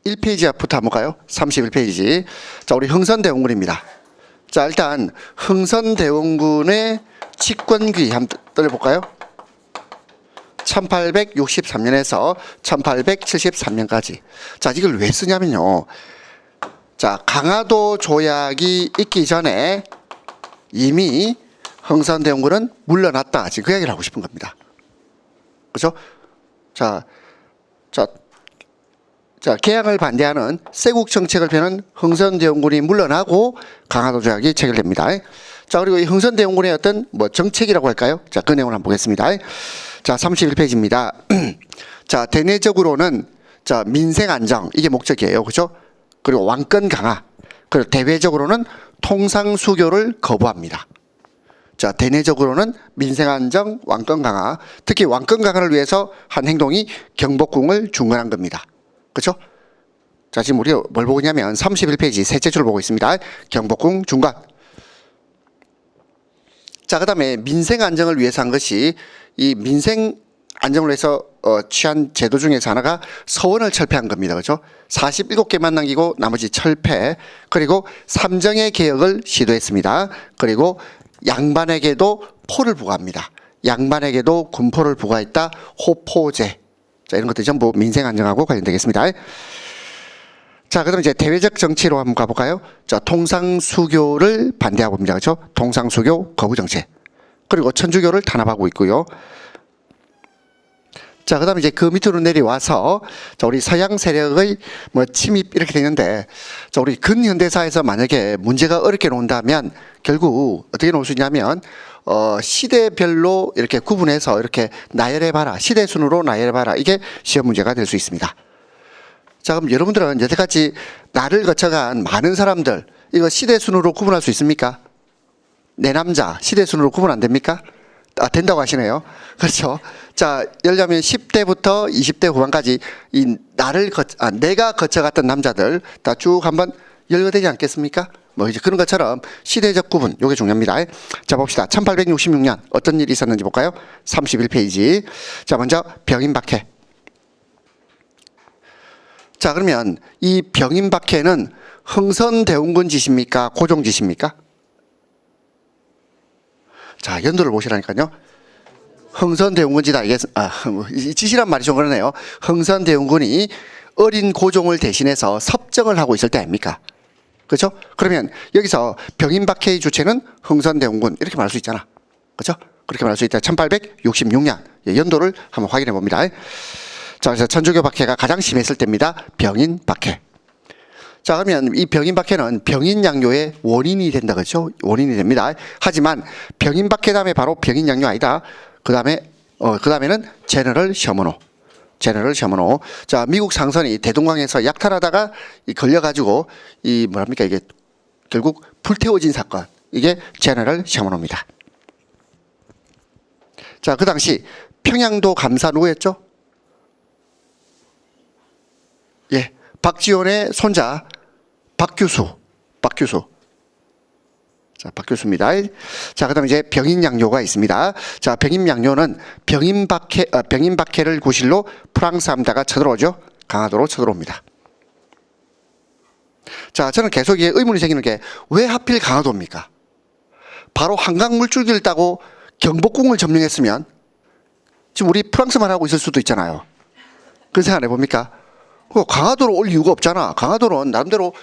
31페이지부터 한번 볼까요? 31페이지. 자, 우리 흥선대원군입니다. 자, 일단 흥선대원군의 집권기 한번 떨어볼까요? 1863년에서 1873년까지. 자, 이걸 왜 쓰냐면요. 자, 강화도 조약이 있기 전에 이미 흥선대원군은 물러났다. 지금 그 이야기를 하고 싶은 겁니다. 그렇죠? 자, 개항을 반대하는 쇄국 정책을 펴는 흥선대원군이 물러나고 강화도 조약이 체결됩니다. 자, 그리고 이 흥선대원군의 어떤 정책이라고 할까요? 자, 그 내용을 한번 보겠습니다. 자, 31페이지입니다. 자, 대내적으로는 자, 민생 안정 이게 목적이에요. 그렇죠? 그리고 왕권 강화. 그리고 대외적으로는 통상 수교를 거부합니다. 자, 대내적으로는 민생 안정, 왕권 강화. 특히 왕권 강화를 위해서 한 행동이 경복궁을 중건한 겁니다. 그렇죠? 자, 지금 우리가 뭘 보고 있냐면 31페이지 셋째 줄을 보고 있습니다. 경복궁 중건. 자, 그다음에 민생 안정을 위해서 한 것이 이 민생 안정을 위해서 취한 제도 중에서 하나가 서원을 철폐한 겁니다. 그렇죠? 47개만 남기고 나머지 철폐. 그리고 삼정의 개혁을 시도했습니다. 그리고 양반에게도 포를 부과합니다. 양반에게도 군포를 부과했다. 호포제. 자, 이런 것들이 전부 민생 안정하고 관련되겠습니다. 자, 그럼 이제 대외적 정치로 한번 가볼까요? 자, 통상수교를 반대하고 있습니다. 그렇죠? 통상수교 거부 정책. 그리고 천주교를 탄압하고 있고요. 자, 그 다음에 이제 그 밑으로 내려와서, 자, 우리 서양 세력의 침입 이렇게 되는데, 자, 우리 근현대사에서 만약에 문제가 어렵게 나온다면, 결국 어떻게 나올 수 있냐면, 시대별로 이렇게 구분해서 이렇게 나열해봐라. 시대 순으로 나열해봐라. 이게 시험 문제가 될 수 있습니다. 자, 그럼 여러분들은 여태까지 나를 거쳐간 많은 사람들, 이거 시대 순으로 구분할 수 있습니까? 내 남자, 시대 순으로 구분 안 됩니까? 아, 된다고 하시네요. 그렇죠. 자, 예를 들면 10대부터 20대 후반까지 이 내가 거쳐갔던 남자들 다 쭉 한번 열거되지 않겠습니까? 이제 그런 것처럼 시대적 구분, 요게 중요합니다. 자, 봅시다. 1866년 어떤 일이 있었는지 볼까요? 31페이지. 자, 먼저 병인박해. 자, 그러면 이 병인박해는 흥선대원군 짓입니까? 고종 짓입니까? 자, 연도를 보시라니까요. 흥선대원군지다. 이게 지시란 말이 좀 그러네요. 흥선대원군이 어린 고종을 대신해서 섭정을 하고 있을 때 아닙니까? 그렇죠? 그러면 여기서 병인박해의 주체는 흥선대원군 이렇게 말할 수 있잖아. 그렇죠? 그렇게 말할 수 있다. 1866년 연도를 한번 확인해 봅니다. 자, 그래서 천주교 박해가 가장 심했을 때입니다. 병인박해. 자, 그러면 이 병인박해는 병인양요의 원인이 된다. 그렇죠? 원인이 됩니다. 하지만 병인박해 다음에 바로 병인양요 아니다. 그 다음에는 제너럴 셔먼호. 자, 미국 상선이 대동강에서 약탈하다가 걸려가지고 이게 결국 불태워진 사건. 이게 제너럴 셔먼호입니다. 자, 그 당시 평양도 감사 누구였죠? 예, 박지원의 손자 박규수. 자, 박규수입니다. 자, 그다음에 이제 병인양요가 있습니다. 자, 병인양요는 병인박해를 구실로 프랑스 함대가 쳐들어오죠. 강화도로 쳐들어옵니다. 자, 저는 계속 의문이 생기는 게 왜 하필 강화도입니까? 바로 한강 물줄기를 따고 경복궁을 점령했으면 지금 우리 프랑스만 하고 있을 수도 있잖아요. 그런 생각 안 해봅니까? 강화도로 올 이유가 없잖아. 강화도는 나름대로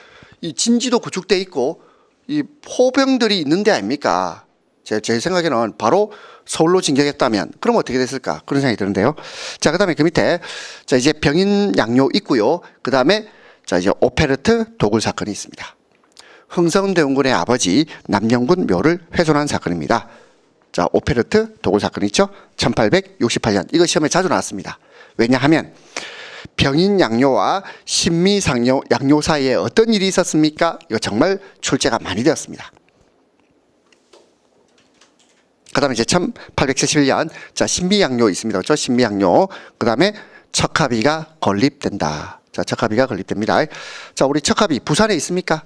이 진지도 구축돼 있고 이 포병들이 있는 데 아닙니까? 제 생각에는 바로 서울로 진격했다면 그럼 어떻게 됐을까? 그런 생각이 드는데요. 자, 그 다음에 그 밑에 자, 이제 병인양요 있고요. 그 다음에 자, 이제 오페르트 도굴 사건이 있습니다. 흥선대원군의 아버지 남영군 묘를 훼손한 사건입니다. 자, 오페르트 도굴 사건 있죠? 1868년. 이거 시험에 자주 나왔습니다. 왜냐하면 병인양요와 신미양요 사이에 어떤 일이 있었습니까? 이거 정말 출제가 많이 되었습니다. 그 다음에 이제 1871년 자, 신미양요 있습니다. 그렇죠? 신미양요. 그 다음에 척하비가 건립된다. 자, 척하비가 건립됩니다. 자, 우리 척하비 부산에 있습니까?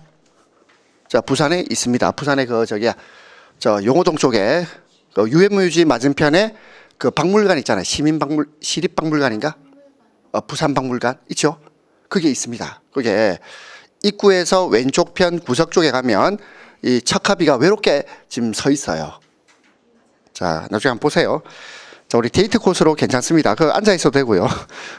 자, 부산에 있습니다. 부산에 저 용호동 쪽에 그 유해무유지 맞은편에 그 박물관 있잖아요. 시립박물관인가? 부산박물관 있죠? 그게 있습니다. 그게 입구에서 왼쪽 편 구석 쪽에 가면 이 척합이가 외롭게 지금 서 있어요. 자, 나중에 한번 보세요. 자, 우리 데이트 코스로 괜찮습니다. 그 앉아 있어도 되고요.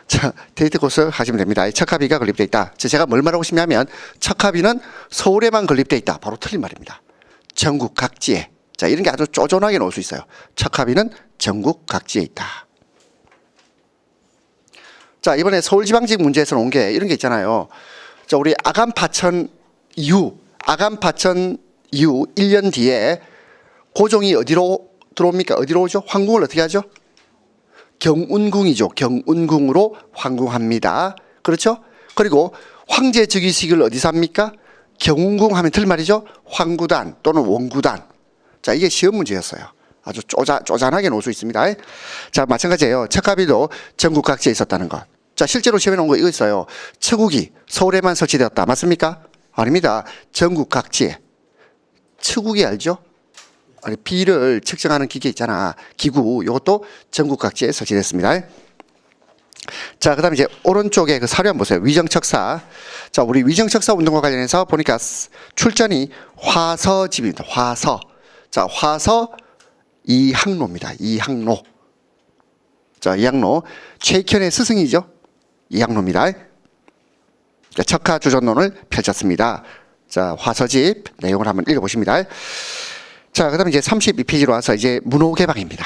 자, 데이트 코스 하시면 됩니다. 이 척합이가 건립돼 있다. 제가 뭘 말하고 싶냐면 척합이는 서울에만 건립돼 있다. 바로 틀린 말입니다. 전국 각지에. 자, 이런 게 아주 쪼잔하게 나올 수 있어요. 척합이는 전국 각지에 있다. 자, 이번에 서울지방직 문제에서 온 게 이런 게 있잖아요. 자, 우리 아간파천 이후 1년 뒤에 고종이 어디로 들어옵니까? 어디로 오죠? 황궁을 어떻게 하죠? 경운궁이죠. 경운궁으로 황궁합니다. 그렇죠? 그리고 황제 즉위식을 어디서 합니까? 경운궁 하면 틀린 말이죠. 황구단 또는 원구단. 자, 이게 시험 문제였어요. 아주 쪼잔하게 놓을 수 있습니다. 자, 마찬가지예요. 척합이도 전국 각지에 있었다는 것. 자, 실제로 시험에 나온 거 이거 있어요. 처국이 서울에만 설치되었다. 맞습니까? 아닙니다. 전국 각지에. 처국이 알죠? 아니, 비를 측정하는 기계 있잖아. 기구. 이것도 전국 각지에 설치됐습니다. 자, 그 다음에 이제 오른쪽에 그 사료 한번 보세요. 위정척사. 자, 우리 위정척사 운동과 관련해서 보니까 출전이 화서집입니다. 화서. 자, 화서 이항로입니다. 이항로. 자, 이항로. 최익현의 스승이죠. 이항로입니다. 척하 주전론을 펼쳤습니다. 자, 화서집 내용을 한번 읽어보십니다. 자, 그 다음에 이제 32페이지로 와서 이제 문호 개방입니다.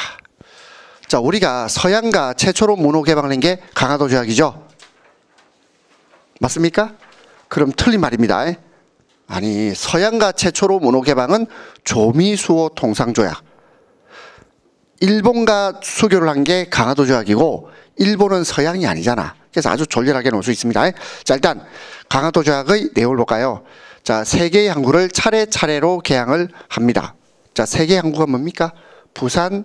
자, 우리가 서양가 최초로 문호 개방을 한 게 강화도 조약이죠. 맞습니까? 그럼 틀린 말입니다. 아니, 서양가 최초로 문호 개방은 조미수호 통상조약. 일본과 수교를 한 게 강화도 조약이고 일본은 서양이 아니잖아. 그래서 아주 졸렬하게 놓을 수 있습니다. 자, 일단 강화도 조약의 내용을 볼까요? 자, 세 개의 항구를 차례차례로 개항을 합니다. 자, 세 개의 항구가 뭡니까? 부산,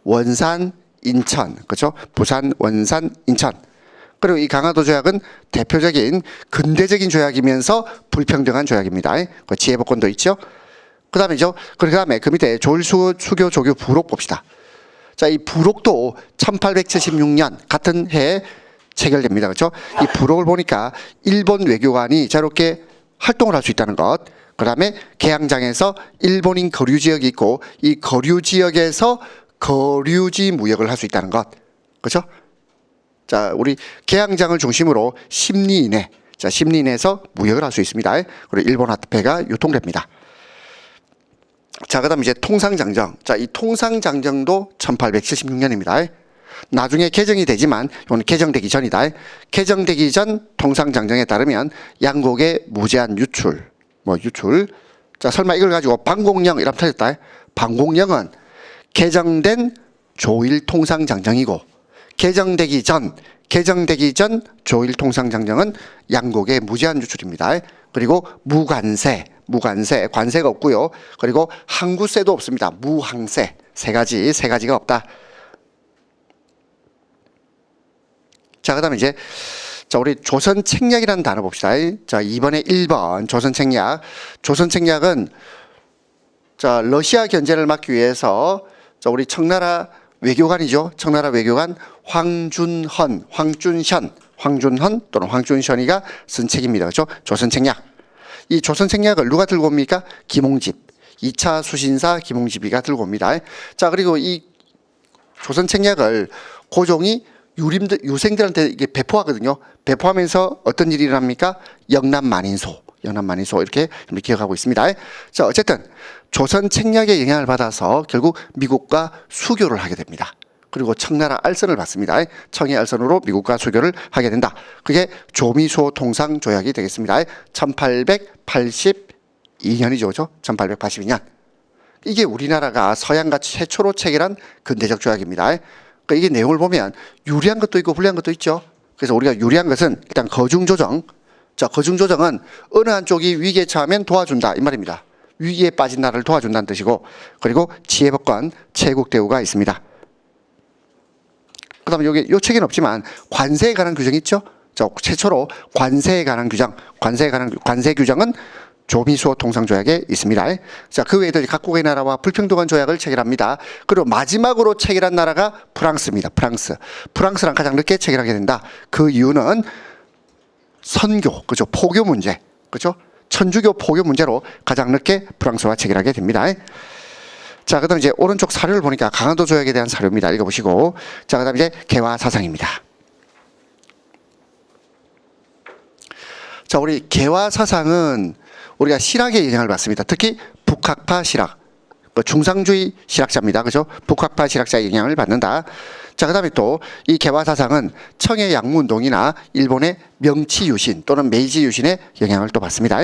원산, 인천. 그렇죠? 부산, 원산, 인천. 그리고 이 강화도 조약은 대표적인 근대적인 조약이면서 불평등한 조약입니다. 그 지혜복권도 있죠. 그 다음에 그 밑에 조일수 수교 조교 부록 봅시다. 자, 이 부록도 1876년 같은 해에 체결됩니다. 그렇죠? 이 부록을 보니까 일본 외교관이 자유롭게 활동을 할 수 있다는 것. 그 다음에 개항장에서 일본인 거류 지역이 있고 이 거류 지역에서 거류지 무역을 할 수 있다는 것. 그렇죠? 자, 우리 개항장을 중심으로 10리 이내. 자, 10리 이내에서 무역을 할 수 있습니다. 그리고 일본 화폐가 유통됩니다. 자, 그 다음에 이제 통상장정. 자, 이 통상장정도 1876년입니다. 나중에 개정이 되지만 이건 개정되기 전이다. 개정되기 전 통상장정에 따르면 양국의 무제한 유출. 자, 설마 이걸 가지고 방공령 이러면 틀렸다. 방공령은 개정된 조일 통상장정이고 개정되기 전 조일 통상장정은 양국의 무제한 유출입니다. 그리고 관세가 없고요. 그리고 항구세도 없습니다. 무항세. 세 가지가 없다. 자, 그 다음에 이제, 자, 우리 조선책략이라는 단어 봅시다. 자, 이번에 1번 조선책략. 조선책략은, 자, 러시아 견제를 막기 위해서, 자, 우리 청나라 외교관이죠. 청나라 외교관 황준헌 또는 황준션이가 쓴 책입니다. 그렇죠? 조선책략. 이 조선책략을 누가 들고 옵니까? 김홍집. 2차 수신사 김홍집이가 들고 옵니다. 자, 그리고 이 조선책략을 고종이 유생들한테 이게 배포하거든요. 배포하면서 어떤 일이 일어납니까? 영남만인소 이렇게 기억하고 있습니다. 자, 어쨌든 조선 책략의 영향을 받아서 결국 미국과 수교를 하게 됩니다. 그리고 청나라 알선을 받습니다. 청의 알선으로 미국과 수교를 하게 된다. 그게 조미수호 통상조약이 되겠습니다. 1882년이죠. 그죠? 1882년. 이게 우리나라가 서양과 최초로 체결한 근대적 조약입니다. 그러니까 이게 내용을 보면 유리한 것도 있고 불리한 것도 있죠. 그래서 우리가 유리한 것은 일단 거중조정. 자, 거중조정은 어느 한쪽이 위기에 처하면 도와준다 이 말입니다. 위기에 빠진 나라를 도와준다는 뜻이고, 그리고 지혜법관 체국대우가 있습니다. 그 다음에 여기 요 책에는 없지만 관세에 관한 규정이 있죠. 자, 최초로 관세에 관한 규정, 관세 규정은 조미수호 통상조약에 있습니다. 자, 그 외에도 각국의 나라와 불평등한 조약을 체결합니다. 그리고 마지막으로 체결한 나라가 프랑스입니다. 프랑스랑 가장 늦게 체결하게 된다. 그 이유는 선교, 그죠? 포교 문제, 그죠? 천주교 포교 문제로 가장 늦게 프랑스와 체결하게 됩니다. 자, 그 다음 이제 오른쪽 사료를 보니까 강화도 조약에 대한 사료입니다. 읽어보시고. 자, 그 다음 이제 개화 사상입니다. 자, 우리 개화 사상은 우리가 실학의 영향을 받습니다. 특히 북학파 실학, 중상주의 실학자입니다. 그죠? 북학파 실학자의 영향을 받는다. 자, 그 다음에 또 이 개화 사상은 청해 양무운동이나 일본의 명치 유신 또는 메이지 유신의 영향을 또 받습니다.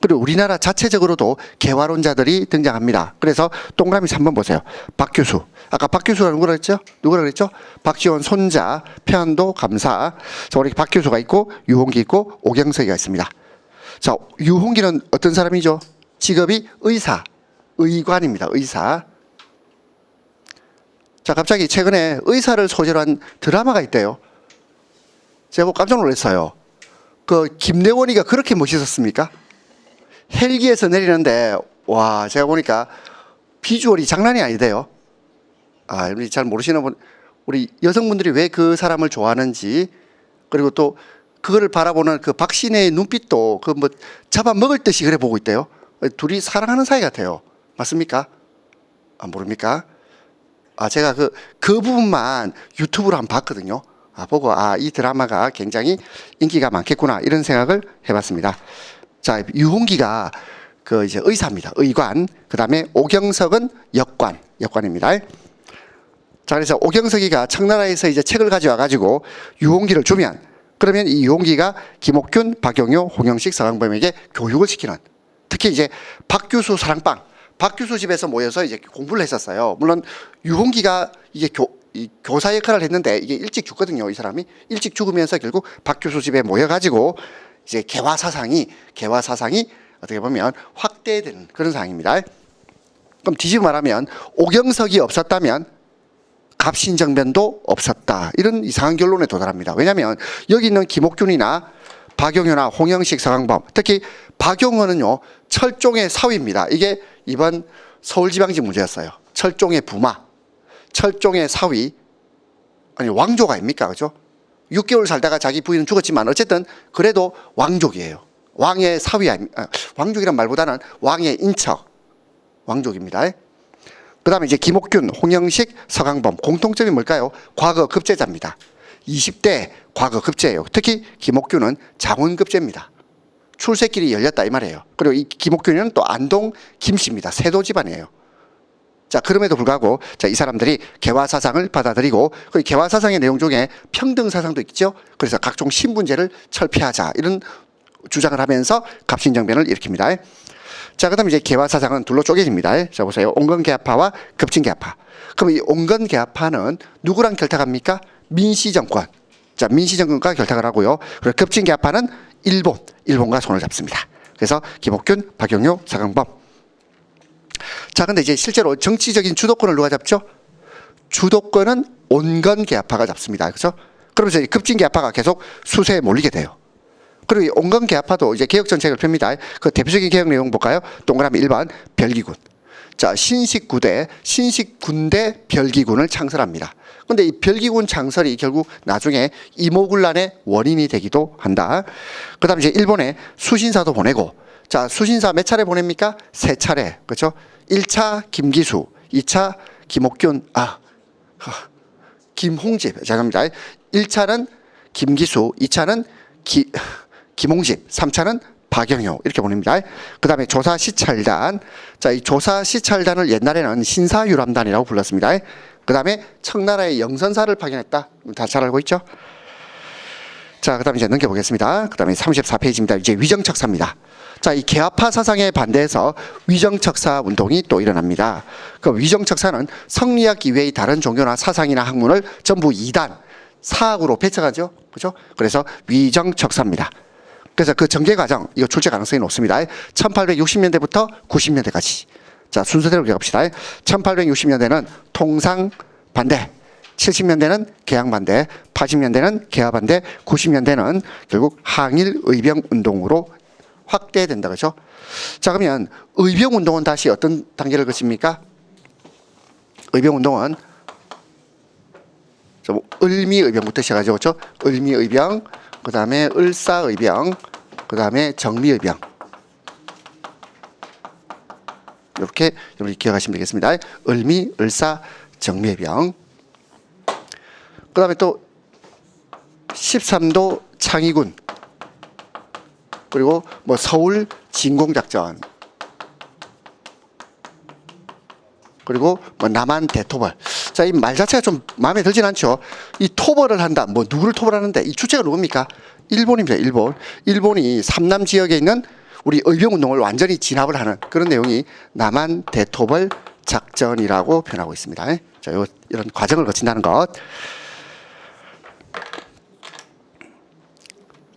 그리고 우리나라 자체적으로도 개화론자들이 등장합니다. 그래서 동그라미 3번 보세요. 박규수. 아까 박규수가 누구라 그랬죠? 누구라 그랬죠? 박지원 손자, 평안도 감사. 자, 우리 박규수가 있고, 유홍기 있고, 오경석이가 있습니다. 자, 유홍기는 어떤 사람이죠? 직업이 의사, 의관입니다. 의사. 자, 갑자기 최근에 의사를 소재로 한 드라마가 있대요. 제가 깜짝 놀랐어요. 그 김래원이가 그렇게 멋있었습니까? 헬기에서 내리는데 와, 제가 보니까 비주얼이 장난이 아니대요. 아, 잘 모르시는 분, 우리 여성분들이 왜 그 사람을 좋아하는지, 그리고 또 그거를 바라보는 그 박신혜의 눈빛도 그 뭐 잡아먹을 듯이 그래 보고 있대요. 둘이 사랑하는 사이 같아요. 맞습니까? 아, 모릅니까? 아, 제가 그 부분만 유튜브로 한번 봤거든요. 아, 보고 이 드라마가 굉장히 인기가 많겠구나 이런 생각을 해봤습니다. 자, 유홍기가 그 이제 의사입니다. 의관. 그 다음에 오경석은 역관입니다. 자, 그래서 오경석이가 청나라에서 이제 책을 가져와 가지고 유홍기를 주면, 그러면 이 유홍기가 김옥균, 박용효, 홍영식, 서강범에게 교육을 시키는, 특히 이제 박규수 사랑방, 박규수 집에서 모여서 이제 공부를 했었어요. 물론 유홍기가 이게 교사 역할을 했는데 이게 일찍 죽거든요. 이 사람이 일찍 죽으면서 결국 박규수 집에 모여가지고 이제 개화 사상이 어떻게 보면 확대되는 그런 상황입니다. 그럼 뒤집어 말하면 오경석이 없었다면 갑신정변도 없었다, 이런 이상한 결론에 도달합니다. 왜냐하면 여기 있는 김옥균이나 박용효나 홍영식, 서강범, 특히 박용효는요 철종의 사위입니다. 이게 이번 서울지방지 문제였어요. 철종의 부마, 철종의 사위, 아니 왕족 아닙니까? 그죠? 6개월 살다가 자기 부인은 죽었지만 어쨌든 그래도 왕족이에요. 왕의 사위, 왕족이란 말보다는 왕의 인척, 왕족입니다. 그 다음에 이제 김옥균, 홍영식, 서강범, 공통점이 뭘까요? 과거 급제자입니다. 20대 과거 급제예요. 특히 김옥균은 장원급제입니다. 출세길이 열렸다 이 말이에요. 그리고 이 김옥균은 또 안동 김씨입니다. 세도 집안이에요. 자, 그럼에도 불구하고 자, 이 사람들이 개화 사상을 받아들이고, 그 개화 사상의 내용 중에 평등 사상도 있죠. 그래서 각종 신분제를 철폐하자 이런 주장을 하면서 갑신정변을 일으킵니다. 자, 그다음 이제 개화 사상은 둘로 쪼개집니다. 자, 보세요. 온건개화파와 급진개화파. 그럼 이 온건개화파는 누구랑 결탁합니까? 민씨정권. 자, 민씨정권과 결탁을 하고요. 그리고 급진개화파는 일본과 손을 잡습니다. 그래서 김옥균, 박용효, 서강범. 자, 근데 이제 실제로 정치적인 주도권을 누가 잡죠? 주도권은 온건개화파가 잡습니다. 그렇죠? 그러면서 급진개화파가 계속 수세에 몰리게 돼요. 그리고 이 온건개화파도 이제 개혁 정책을 펴니다. 그 대표적인 개혁 내용 볼까요? 동그라미 1번 별기군. 자, 신식군대 별기군을 창설합니다. 근데 이 별기군 창설이 결국 나중에 이모군란의 원인이 되기도 한다. 그 다음에 이제 일본에 수신사도 보내고, 자, 수신사 몇 차례 보냅니까? 3차례. 그렇죠? 1차 김기수, 2차 김옥균, 김홍집. 죄송합니다. 1차는 김기수, 2차는 김홍집, 3차는 박영효 이렇게 보냅니다. 그 다음에 조사시찰단. 자, 이 조사시찰단을 옛날에는 신사유람단이라고 불렀습니다. 그 다음에 청나라의 영선사를 파견했다. 다 잘 알고 있죠? 자, 그 다음에 이제 넘겨보겠습니다. 그 다음에 34페이지입니다. 이제 위정척사입니다. 자, 이 개화파 사상에 반대해서 위정척사 운동이 또 일어납니다. 그 위정척사는 성리학 이외의 다른 종교나 사상이나 학문을 전부 이단, 사학으로 배척하죠. 그죠? 그래서 위정척사입니다. 그래서 그 전개 과정, 이거 출제 가능성이 높습니다. 1860년대부터 90년대까지. 자, 순서대로 기억합시다. 1860년대는 통상 반대, 70년대는 개항 반대, 80년대는 개화 반대, 90년대는 결국 항일 의병 운동으로 확대된다. 그렇죠? 자, 그러면 의병 운동은 다시 어떤 단계를 거칩니까? 의병 운동은 을미 의병부터 시작하죠. 그렇죠? 을미 의병, 그 다음에 을사의병, 그 다음에 정미의병. 이렇게 여러분이 기억하시면 되겠습니다. 을미, 을사, 정미의병. 그 다음에 또 13도 창의군, 그리고 뭐 서울 진공작전, 그리고 뭐 남한 대토벌. 자, 이 말 자체가 좀 마음에 들진 않죠. 이 토벌을 한다, 뭐 누구를 토벌하는데, 이 주체가 누굽니까? 일본입니다. 일본. 일본이 삼남 지역에 있는 우리 의병운동을 완전히 진압을 하는 그런 내용이 남한 대토벌 작전이라고 표현하고 있습니다. 자, 이런 과정을 거친다는 것.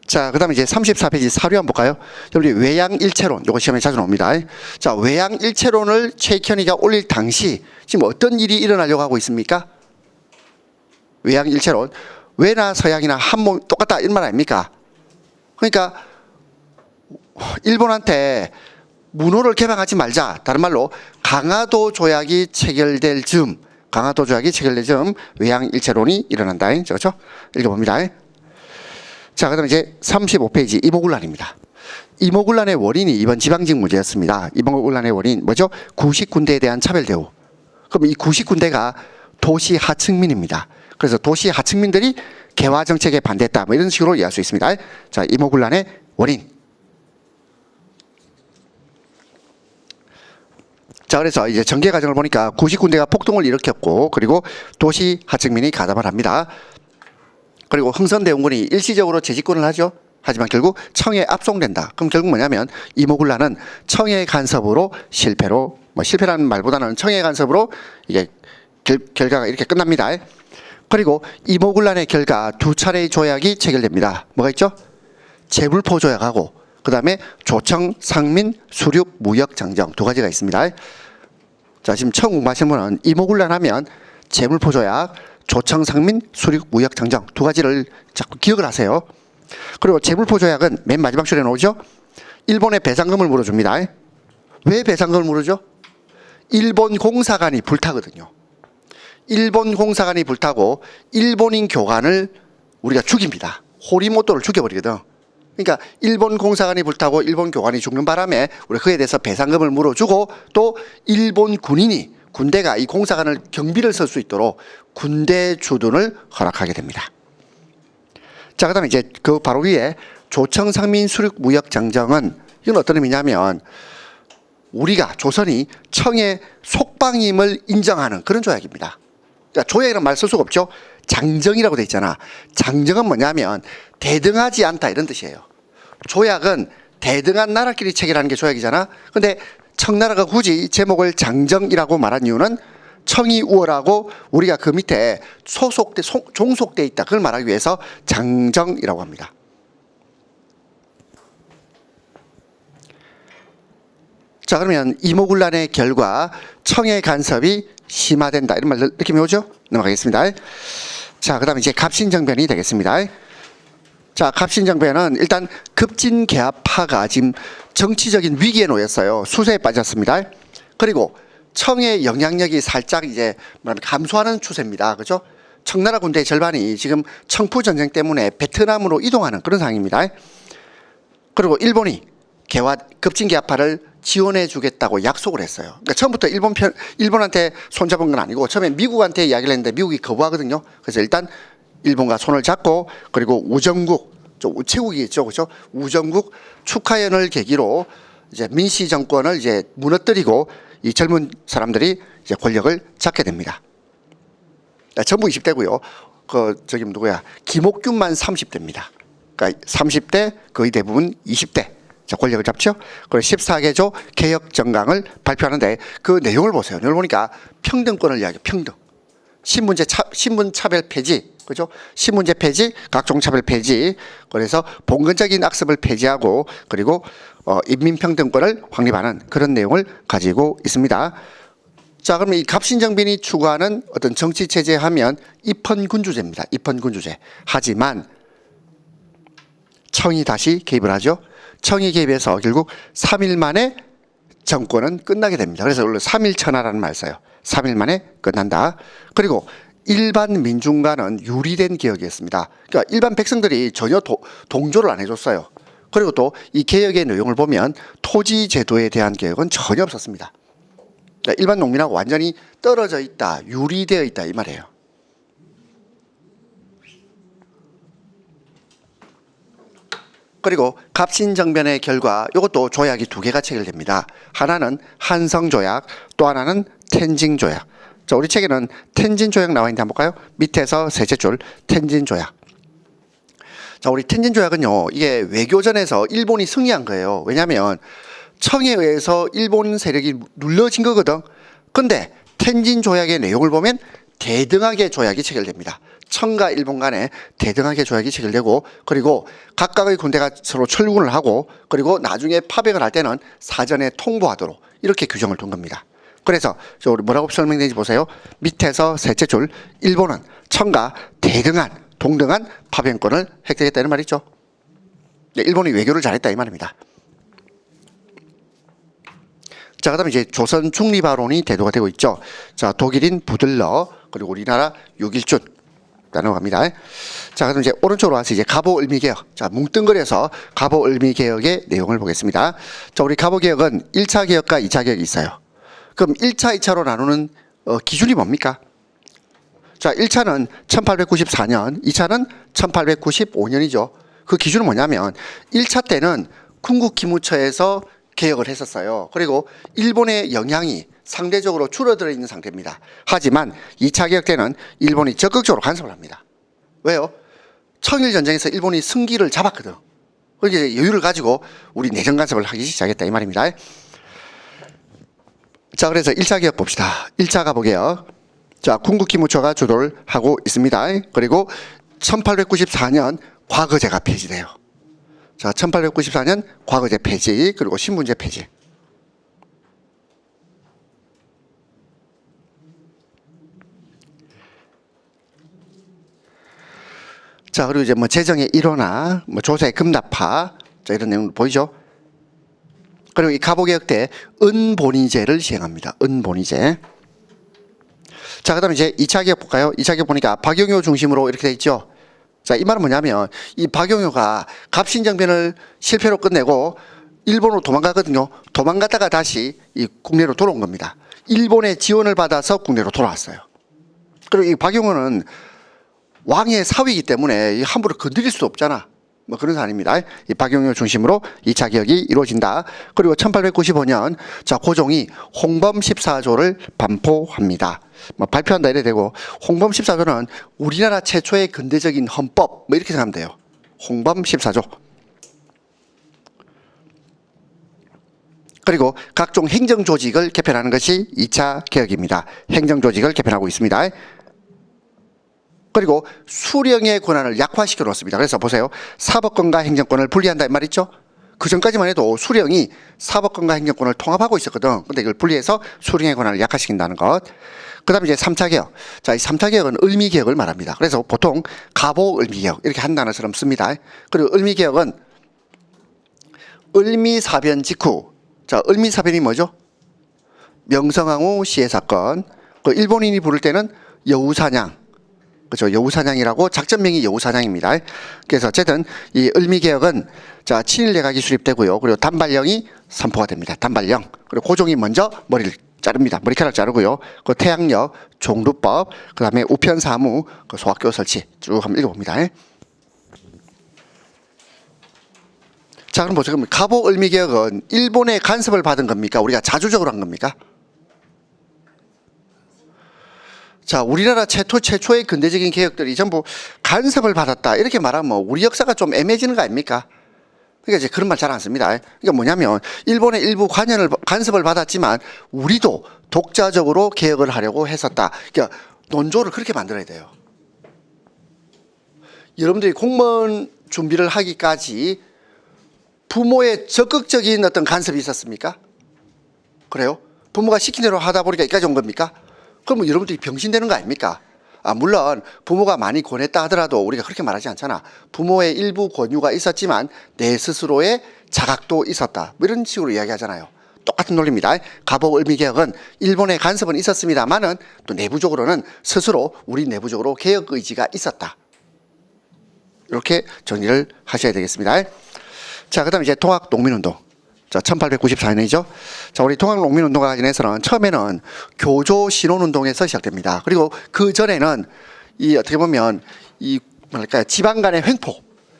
자, 그 다음에 이제 34페이지 사료 한번 볼까요? 여러분이 외양일체론, 요거 시험에 자주 나옵니다. 자, 외양일체론을 최익현이가 올릴 당시 지금 어떤 일이 일어나려고 하고 있습니까? 외양일체론. 외나 서양이나 한 몸 똑같다, 이런 말 아닙니까? 그러니까 일본한테 문호를 개방하지 말자. 다른 말로 강화도 조약이 체결될 즈음, 강화도 조약이 체결될 즈음 외양일체론이 일어난다. 그렇죠? 읽어봅니다. 자, 그 다음에 이제 35페이지 이모군란입니다. 이모군란의 원인이 이번 지방직 문제였습니다. 이모군란의 원인 뭐죠? 구식군대에 대한 차별 대우. 그럼 이 구식군대가 도시 하층민입니다. 그래서 도시 하층민들이 개화 정책에 반대했다, 뭐 이런 식으로 이해할 수 있습니다. 자, 이모군란의 원인. 자, 그래서 이제 전개 과정을 보니까 구식군대가 폭동을 일으켰고, 그리고 도시 하층민이 가담을 합니다. 그리고 흥선대원군이 일시적으로 재집권을 하죠. 하지만 결국 청에 압송된다. 그럼 결국 뭐냐면 이모군란은 청의 간섭으로 실패로, 뭐 실패라는 말보다는 청의 간섭으로 이게 결과가 이렇게 끝납니다. 그리고 이모군란의 결과 두 차례의 조약이 체결됩니다. 뭐가 있죠? 제불포 조약하고 그 다음에 조청 상민 수륙 무역 장정 두 가지가 있습니다. 자, 지금 처음 공부하시는 분은 이모군란 하면 제불포 조약, 조청 상민 수륙 무역 장정 두 가지를 자꾸 기억을 하세요. 그리고 제불포 조약은 맨 마지막 줄에 나오죠. 일본에 배상금을 물어줍니다. 왜 배상금을 물어줘? 일본 공사관이 불타거든요. 일본 공사관이 불타고 일본인 교관을 우리가 죽입니다. 호리모토를 죽여버리거든. 그러니까 일본 공사관이 불타고 일본 교관이 죽는 바람에 우리가 그에 대해서 배상금을 물어주고, 또 일본 군인이, 군대가 이 공사관을 경비를 설 수 있도록 군대 주둔을 허락하게 됩니다. 자, 그 다음에 이제 그 바로 위에 조청상민 수륙 무역 장정은 이건 어떤 의미냐면 우리가 조선이 청의 속방임을 인정하는 그런 조약입니다. 그러니까 조약이라는 말 쓸 수가 없죠. 장정이라고 돼 있잖아. 장정은 뭐냐면 대등하지 않다, 이런 뜻이에요. 조약은 대등한 나라끼리 체결하는 게 조약이잖아. 근데 청나라가 굳이 제목을 장정이라고 말한 이유는 청이 우월하고 우리가 그 밑에 종속돼 있다, 그걸 말하기 위해서 장정이라고 합니다. 자, 그러면 이모군란의 결과 청의 간섭이 심화된다, 이런 말 느낌이 오죠? 넘어가겠습니다. 자, 그 다음에 이제 갑신정변이 되겠습니다. 자, 갑신정변은 일단 급진개합파가 지금 정치적인 위기에 놓였어요. 수세에 빠졌습니다. 그리고 청의 영향력이 살짝 이제 감소하는 추세입니다. 그죠? 청나라 군대의 절반이 지금 청푸 전쟁 때문에 베트남으로 이동하는 그런 상황입니다. 그리고 일본이 급진개합파를 지원해 주겠다고 약속을 했어요. 그러니까 처음부터 일본한테 손잡은 건 아니고 처음에 미국한테 이야기를 했는데 미국이 거부하거든요. 그래서 일단 일본과 손을 잡고, 그리고 우정국, 우체국이겠죠, 그렇죠? 우정국 축하연을 계기로 이제 민씨 정권을 이제 무너뜨리고 이 젊은 사람들이 이제 권력을 잡게 됩니다. 전부 20대고요. 저기 누구야? 김옥균만 30대입니다. 그러니까 30대 거의 대부분 20대. 자, 권력을 잡죠. 그리고 14개조 개혁 정강을 발표하는데 그 내용을 보세요. 내용을 보니까 평등권을 이야기해요. 평등. 신분 차별 폐지, 그죠? 신분제 폐지, 각종 차별 폐지. 그래서 봉건적인 악습을 폐지하고, 그리고 인민평등권을 확립하는 그런 내용을 가지고 있습니다. 자, 그러면 이 갑신정변이 추구하는 어떤 정치 체제 하면 입헌군주제입니다. 입헌군주제. 하지만 청이 다시 개입을 하죠. 청이 개입해서 결국 3일 만에 정권은 끝나게 됩니다. 그래서 원래 3일 천하라는 말 써요. 3일 만에 끝난다. 그리고 일반 민중과는 유리된 개혁이었습니다. 그러니까 일반 백성들이 전혀 동조를 안 해줬어요. 그리고 또 이 개혁의 내용을 보면 토지 제도에 대한 개혁은 전혀 없었습니다. 그러니까 일반 농민하고 완전히 떨어져 있다, 유리되어 있다 이 말이에요. 그리고 갑신정변의 결과 이것도 조약이 두 개가 체결됩니다. 하나는 한성조약, 또 하나는 텐징조약. 자, 우리 책에는 텐진조약 나와 있는데 한번 볼까요? 밑에서 셋째 줄 텐진조약. 자, 우리 텐진조약은요, 이게 외교전에서 일본이 승리한 거예요. 왜냐하면 청에 의해서 일본 세력이 눌러진 거거든. 근데 텐진조약의 내용을 보면 대등하게 조약이 체결됩니다. 청과 일본 간에 대등하게 조약이 체결되고, 그리고 각각의 군대가 서로 철군을 하고, 그리고 나중에 파병을 할 때는 사전에 통보하도록 이렇게 규정을 둔 겁니다. 그래서 뭐라고 설명되는지 보세요. 밑에서 셋째 줄, 일본은 청과 대등한 동등한 파병권을 획득했다는 말이죠. 일본이 외교를 잘했다 이 말입니다. 자, 그다음에 이제 조선 중립화론이 대두가 되고 있죠. 자, 독일인 부들러, 그리고 우리나라 육일준 넘어갑니다. 자, 그럼 이제 오른쪽으로 와서 이제 갑오을미개혁. 자, 뭉뚱그려서 갑오을미개혁의 내용을 보겠습니다. 자, 우리 갑오개혁은 1차 개혁과 2차 개혁이 있어요. 그럼 1차, 2차로 나누는 기준이 뭡니까? 자, 1차는 1894년, 2차는 1895년이죠. 그 기준은 뭐냐면 1차 때는 군국 기무처에서 개혁을 했었어요. 그리고 일본의 영향이 상대적으로 줄어들어 있는 상태입니다. 하지만 2차 개혁 때는 일본이 적극적으로 간섭을 합니다. 왜요? 청일전쟁에서 일본이 승기를 잡았거든. 그러니까 이제 여유를 가지고 우리 내정 간섭을 하기 시작했다 이 말입니다. 자, 그래서 1차 개혁 봅시다. 1차 갑오개혁. 자, 군국기무처가 주도를 하고 있습니다. 그리고 1894년 과거제가 폐지돼요. 자, 1894년 과거제 폐지, 그리고 신분제 폐지. 자, 그리고 이제 뭐 재정의 일원화, 뭐 조세 급납화, 자, 이런 내용 보이죠? 그리고 이 갑오개혁 때 은본위제를 시행합니다. 은본위제. 자, 그 다음에 이제 2차 개혁 볼까요? 2차 개혁 보니까 박용효 중심으로 이렇게 돼 있죠. 자, 이 말은 뭐냐면 이 박용효가 갑신정변을 실패로 끝내고 일본으로 도망가거든요. 도망갔다가 다시 이 국내로 돌아온 겁니다. 일본의 지원을 받아서 국내로 돌아왔어요. 그리고 이 박용효는 왕의 사위이기 때문에 함부로 건드릴 수 없잖아. 뭐 그런 사람입니다. 이 박용효 중심으로 2차 개혁이 이루어진다. 그리고 1895년 자, 고종이 홍범 14조를 반포합니다. 뭐 발표한다 이래 되고, 홍범 14조는 우리나라 최초의 근대적인 헌법 뭐 이렇게 생각하면 돼요. 홍범 14조. 그리고 각종 행정조직을 개편하는 것이 2차 개혁입니다. 행정조직을 개편하고 있습니다. 그리고 수령의 권한을 약화시켜 놓습니다. 그래서 보세요. 사법권과 행정권을 분리한다 이 말 있죠. 그 전까지만 해도 수령이 사법권과 행정권을 통합하고 있었거든. 근데 이걸 분리해서 수령의 권한을 약화시킨다는 것. 그 다음에 이제 3차 개혁. 자, 이 3차 개혁은 을미개혁을 말합니다. 그래서 보통 갑오을미개혁 이렇게 한 단어처럼 씁니다. 그리고 을미개혁은 을미사변 직후. 자, 을미사변이 뭐죠? 명성황후 시해 사건. 그 일본인이 부를 때는 여우사냥. 그렇죠. 여우사냥이라고 작전명이 여우사냥입니다. 그래서 어쨌든 이 을미개혁은 자, 친일내각이 수립되고요. 그리고 단발령이 선포가 됩니다. 단발령. 그리고 고종이 먼저 머리를 자릅니다. 머리카락 자르고요. 그 태양력, 종루법, 그 다음에 우편사무, 그 소학교 설치 쭉 한번 읽어봅니다. 자, 그럼 보세요. 갑오을미개혁은 일본의 간섭을 받은 겁니까? 우리가 자주적으로 한 겁니까? 자, 우리나라 최초의 근대적인 개혁들이 전부 간섭을 받았다 이렇게 말하면 뭐 우리 역사가 좀 애매해지는 거 아닙니까? 그러니까 이제 그런 말 잘 안 씁니다. 그러니까 뭐냐면 일본의 일부 간섭을 받았지만 우리도 독자적으로 개혁을 하려고 했었다. 그러니까 논조를 그렇게 만들어야 돼요. 여러분들이 공무원 준비를 하기까지 부모의 적극적인 어떤 간섭이 있었습니까? 그래요? 부모가 시킨 대로 하다 보니까 여기까지 온 겁니까? 그러면 여러분들이 병신되는 거 아닙니까? 물론 부모가 많이 권했다 하더라도 우리가 그렇게 말하지 않잖아. 부모의 일부 권유가 있었지만 내 스스로의 자각도 있었다. 뭐 이런 식으로 이야기하잖아요. 똑같은 논리입니다. 갑오을미개혁은 일본의 간섭은 있었습니다만은 또 내부적으로는 스스로 우리 내부적으로 개혁 의지가 있었다. 이렇게 정리를 하셔야 되겠습니다. 자, 그다음 이제 통학농민운동. 자, 1894년이죠. 자, 우리 통학농민운동과 관련해서는 처음에는 교조신혼운동에서 시작됩니다. 그리고 그 전에는 이 어떻게 보면 이 뭐랄까요, 지방 간의 횡포,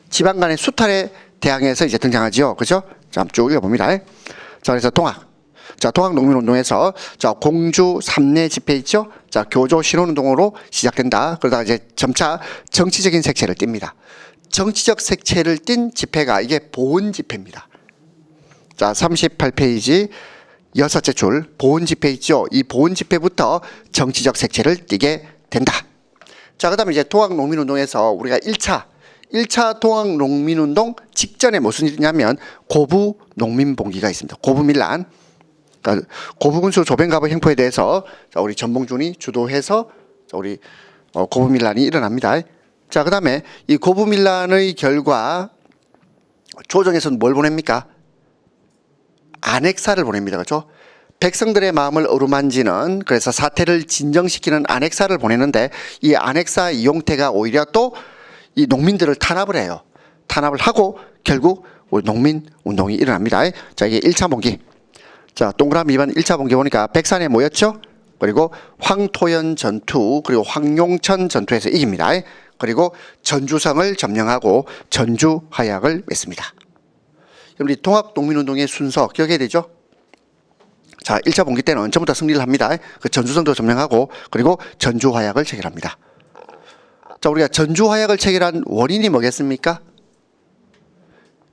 지방 간의 수탈에 대항해서 이제 등장하지요. 그죠? 자, 쭉 읽어봅니다. 자, 그래서 자, 통학농민운동에서 자, 공주 3내 집회 있죠? 자, 교조신혼운동으로 시작된다. 그러다가 이제 점차 정치적인 색채를 띱니다. 정치적 색채를 띤 집회가 이게 보은 집회입니다. 자, 38페이지 여섯째 줄 보은 집회 있죠? 이 보은 집회부터 정치적 색채를 띠게 된다. 자, 그다음에 이제 통학농민운동에서 우리가 1차 통학농민운동 직전에 무슨 일이 있냐면 고부 농민봉기가 있습니다. 고부밀란. 그러니까 고부군수 조뱅가부 행포에 대해서 자, 우리 전봉준이 주도해서 자, 우리 고부밀란이 일어납니다. 자, 그다음에 이 고부밀란의 결과 조정에서는 뭘 보냅니까? 안핵사를 보냅니다. 그렇죠? 백성들의 마음을 어루만지는, 그래서 사태를 진정시키는 안핵사를 보내는데 이 안핵사 이용태가 오히려 또 이 농민들을 탄압을 해요. 탄압을 하고 결국 농민 운동이 일어납니다. 자, 이게 1차 봉기. 자, 동그라미 2번 1차 봉기 보니까 백산에 모였죠. 그리고 황토연 전투, 그리고 황용천 전투에서 이깁니다. 그리고 전주성을 점령하고 전주 화약을 맺습니다. 우리 통학농민운동의 순서 기억해야 되죠? 자, 1차 봉기 때는 전부 다 승리를 합니다. 그 전주성도 점령하고 그리고 전주 화약을 체결합니다. 자, 우리가 전주 화약을 체결한 원인이 뭐겠습니까?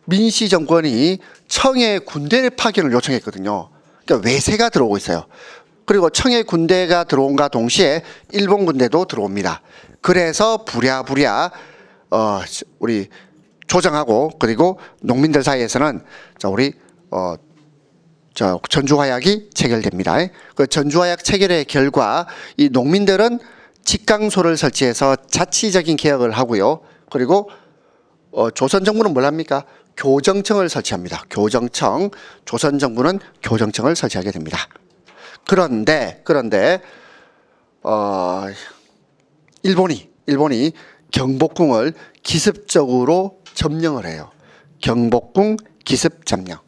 민씨 정권이 청해 군대 파견을 요청했거든요. 그러니까 외세가 들어오고 있어요. 그리고 청해 군대가 들어온과 동시에 일본 군대도 들어옵니다. 그래서 부랴부랴 우리 조정하고 그리고 농민들 사이에서는 자, 우리 전주화약이 체결됩니다. 그 전주화약 체결의 결과 이 농민들은 직강소를 설치해서 자치적인 개혁을 하고요. 그리고 조선 정부는 뭘 합니까? 교정청을 설치합니다. 교정청. 조선 정부는 교정청을 설치하게 됩니다. 그런데 일본이 경복궁을 기습적으로 점령을 해요. 경복궁 기습 점령.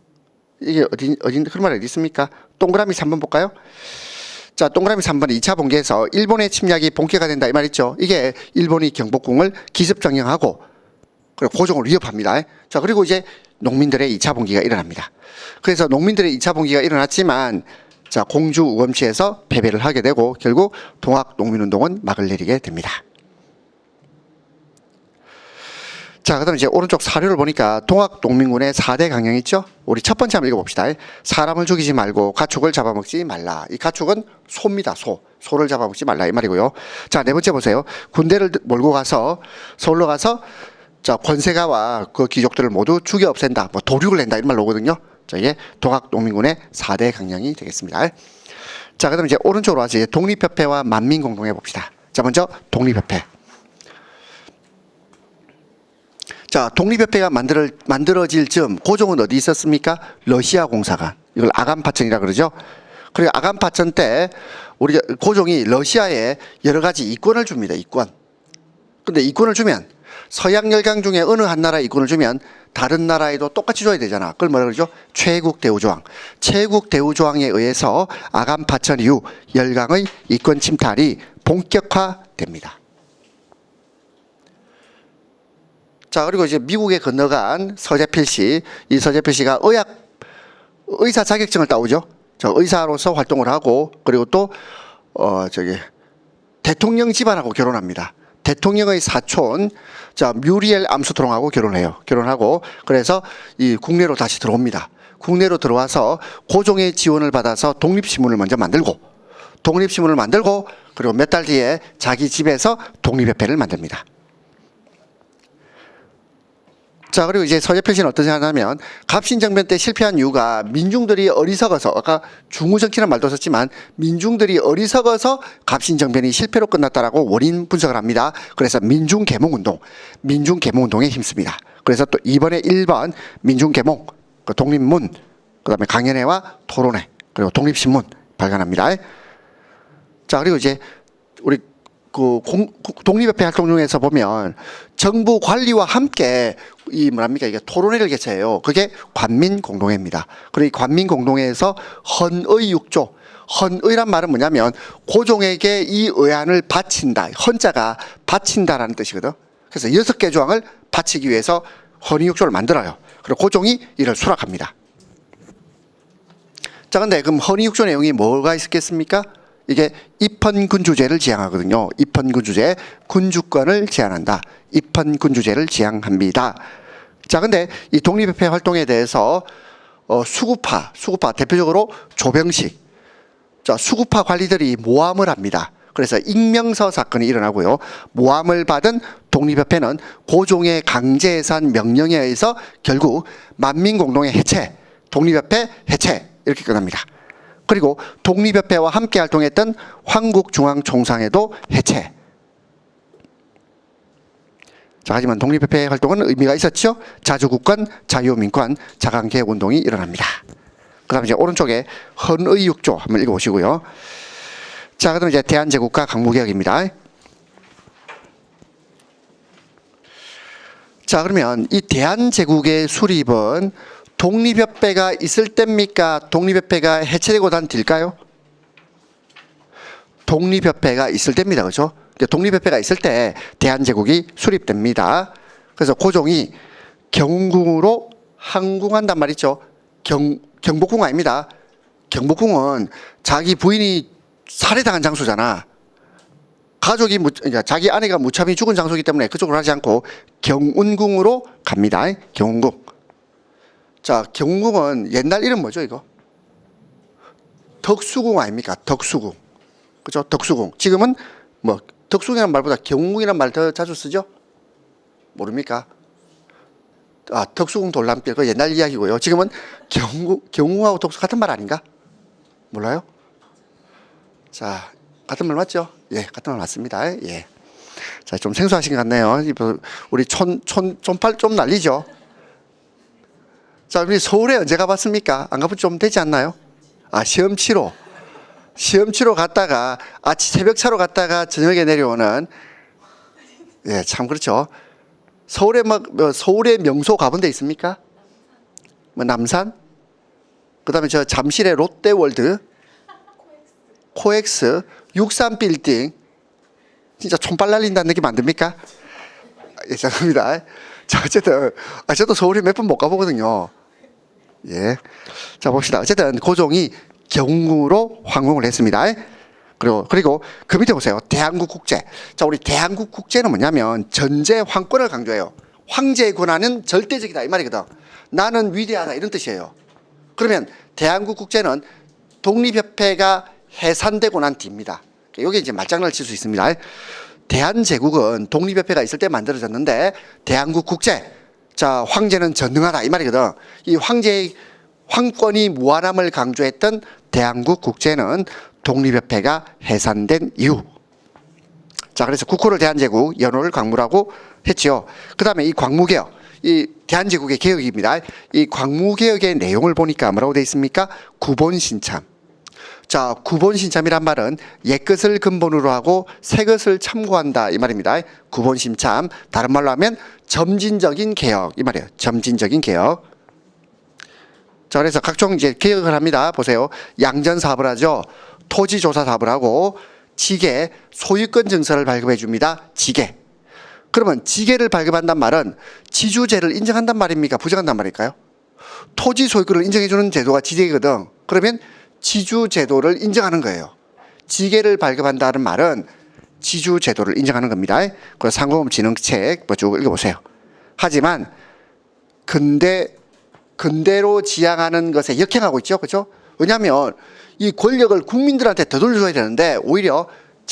이게 어딘데 그런 말이 어디 있습니까? 동그라미 3번 볼까요? 자, 동그라미 3번 2차 봉기에서 일본의 침략이 본격화 된다 이 말 있죠. 이게 일본이 경복궁을 기습 점령하고 그리고 고종을 위협합니다. 자, 그리고 이제 농민들의 2차 봉기가 일어납니다. 그래서 농민들의 2차 봉기가 일어났지만 자, 공주 우검치에서 패배를 하게 되고 결국 통학농민운동은 막을 내리게 됩니다. 자, 그다음 이제 오른쪽 사료를 보니까 통학농민군의 4대 강령 있죠? 우리 첫 번째 한번 읽어봅시다. 사람을 죽이지 말고 가축을 잡아먹지 말라. 이 가축은 소입니다. 소를 잡아먹지 말라 이 말이고요. 자, 네 번째 보세요. 군대를 몰고 가서 서울로 가서 자, 권세가와 그 귀족들을 모두 죽여 없앤다. 뭐 도륙을 낸다 이런 말로 오거든요. 자, 이게 통학농민군의 4대 강령이 되겠습니다. 자, 그다음 이제 오른쪽으로 와서 이제 독립협회와 만민공동회 봅시다. 자, 먼저 독립협회. 자, 독립협회가 만들어질 즈음 고종은 어디 있었습니까? 러시아 공사관. 이걸 아간파천이라 그러죠. 그리고 아간파천 때 우리 고종이 러시아에 여러 가지 이권을 줍니다. 이권. 근데 이권을 주면 서양 열강 중에 어느 한 나라에 이권을 주면 다른 나라에도 똑같이 줘야 되잖아. 그걸 뭐라 그러죠? 최국 대우조항. 최국 대우조항에 의해서 아간파천 이후 열강의 이권 침탈이 본격화됩니다. 자, 그리고 이제 미국에 건너간 서재필 씨, 이 서재필 씨가 의사 자격증을 따오죠. 저 의사로서 활동을 하고, 그리고 또, 대통령 집안하고 결혼합니다. 대통령의 사촌, 자, 뮤리엘 암스트롱하고 결혼해요. 결혼하고, 그래서 이 국내로 다시 들어옵니다. 국내로 들어와서 고종의 지원을 받아서 독립신문을 먼저 만들고, 그리고 몇 달 뒤에 자기 집에서 독립협회를 만듭니다. 자, 그리고 이제 서재필 씨는 어떠냐 하냐면 갑신정변 때 실패한 이유가 민중들이 어리석어서, 아까 중후정치라는 말도 썼지만 민중들이 어리석어서 갑신정변이 실패로 끝났다라고 원인 분석을 합니다. 그래서 민중계몽운동에 힘씁니다. 그래서 또 이번에 1번 민중계몽, 그 독립문 그 다음에 강연회와 토론회, 그리고 독립신문 발간합니다. 자, 그리고 이제 우리 독립협회 활동 중에서 보면 정부 관리와 함께 이 뭐랍니까 이게 토론회를 개최해요. 그게 관민공동회입니다. 그리고 이 관민공동회에서 헌의 6조, 헌의란 말은 뭐냐면 고종에게 이 의안을 바친다. 헌자가 바친다라는 뜻이거든. 그래서 6개 조항을 바치기 위해서 헌의 6조를 만들어요. 그리고 고종이 이를 수락합니다. 자, 근데 그럼 헌의 6조 내용이 뭐가 있었겠습니까? 이게 입헌군주제를 지향하거든요. 입헌군주제, 군주권을 제한한다. 입헌군주제를 지향합니다. 자, 근데 이 독립협회 활동에 대해서 수구파 대표적으로 조병식, 자, 수구파 관리들이 모함을 합니다. 그래서 익명서 사건이 일어나고요. 모함을 받은 독립협회는 고종의 강제해산 명령에 의해서 결국 만민공동회 해체, 독립협회 해체 이렇게 끝납니다. 그리고 독립협회와 함께 활동했던 황국중앙총상회도 해체. 자, 하지만 독립협회 활동은 의미가 있었죠. 자주국권, 자유민권, 자강개혁운동이 일어납니다. 그 다음에 이제 오른쪽에 헌의 6조 한번 읽어보시고요. 자, 그 다음에 이제 대한제국과 강무개혁입니다. 자, 그러면 이 대한제국의 수립은 독립협회가 있을 때입니까? 독립협회가 해체되고 난 뒤일까요? 독립협회가 있을 때입니다. 그렇죠? 독립협회가 있을 때 대한제국이 수립됩니다. 그래서 고종이 경궁으로 항궁한단 말이죠. 경복궁 아닙니다. 경복궁은 자기 부인이 살해당한 장소잖아. 가족이 그러니까 자기 아내가 무참히 죽은 장소이기 때문에 그쪽으로 하지 않고 경운궁으로 갑니다. 경운궁. 자, 경궁은 옛날 이름 뭐죠, 이거? 덕수궁 아닙니까? 덕수궁. 그죠? 덕수궁. 지금은 뭐 덕수궁이라는 말보다 경궁이라는 말 더 자주 쓰죠? 모릅니까? 아, 덕수궁 돌람길. 그 옛날 이야기고요. 지금은 경궁하고 덕수 같은 말 아닌가? 몰라요? 자, 같은 말 맞죠? 예, 같은 말 맞습니다. 예. 자, 좀 생소하신 것 같네요. 우리 촌팔 좀 날리죠? 자, 우리 서울에 언제 가봤습니까? 안 가본 지 좀 되지 않나요? 아, 시험 치러 갔다가 새벽차로 갔다가 저녁에 내려오는, 예, 참 그렇죠. 서울에 서울의 명소 가본 데 있습니까? 뭐 남산? 그다음에 저 잠실의 롯데월드, 코엑스, 63빌딩. 진짜 촌발 날린다는 느낌 안 듭니까? 예, 죄송합니다. 자, 어쨌든 저도 서울에 몇 번 못 가보거든요. 예. 자, 봅시다. 어쨌든 고종이 경으로 황궁을 했습니다. 그리고 그 밑에 보세요. 대한국국제. 자, 우리 대한국국제는 뭐냐면 전제 황권을 강조해요. 황제의 권한은 절대적이다 이 말이거든. 나는 위대하다 이런 뜻이에요. 그러면 대한국국제는 독립협회가 해산되고 난 뒤입니다. 여기 이제 말장난을 칠 수 있습니다. 대한제국은 독립협회가 있을 때 만들어졌는데 대한국국제, 자, 황제는 전능하다 이 말이거든. 이 황제의 황권이 무한함을 강조했던 대한국국제는 독립협회가 해산된 이후. 자, 그래서 국호를 대한제국, 연호를 광무라고 했지요. 그 다음에 이 광무개혁, 이 대한제국의 개혁입니다. 이 광무개혁의 내용을 보니까 뭐라고 되어 있습니까? 구본신참. 자, 구본신참이란 말은 옛것을 근본으로 하고 새것을 참고한다 이 말입니다. 구본신참, 다른 말로 하면 점진적인 개혁 이 말이에요. 점진적인 개혁. 자, 그래서 각종 이제 개혁을 합니다. 보세요. 양전 사업을 하죠. 토지 조사 사업을 하고 지계, 소유권 증서를 발급해 줍니다. 지계. 그러면 지계를 발급한단 말은 지주제를 인정한단 말입니까? 부정한단 말일까요? 토지 소유권을 인정해 주는 제도가 지계거든. 그러면 지주 제도를 인정하는 거예요. 지계를 발급한다는 말은 지주 제도를 인정하는 겁니다. 그 상공업진흥책 쭉 읽어보세요. 하지만 근대로 지향하는 것에 역행하고 있죠, 그렇죠? 왜냐하면 이 권력을 국민들한테 되돌려줘야 되는데 오히려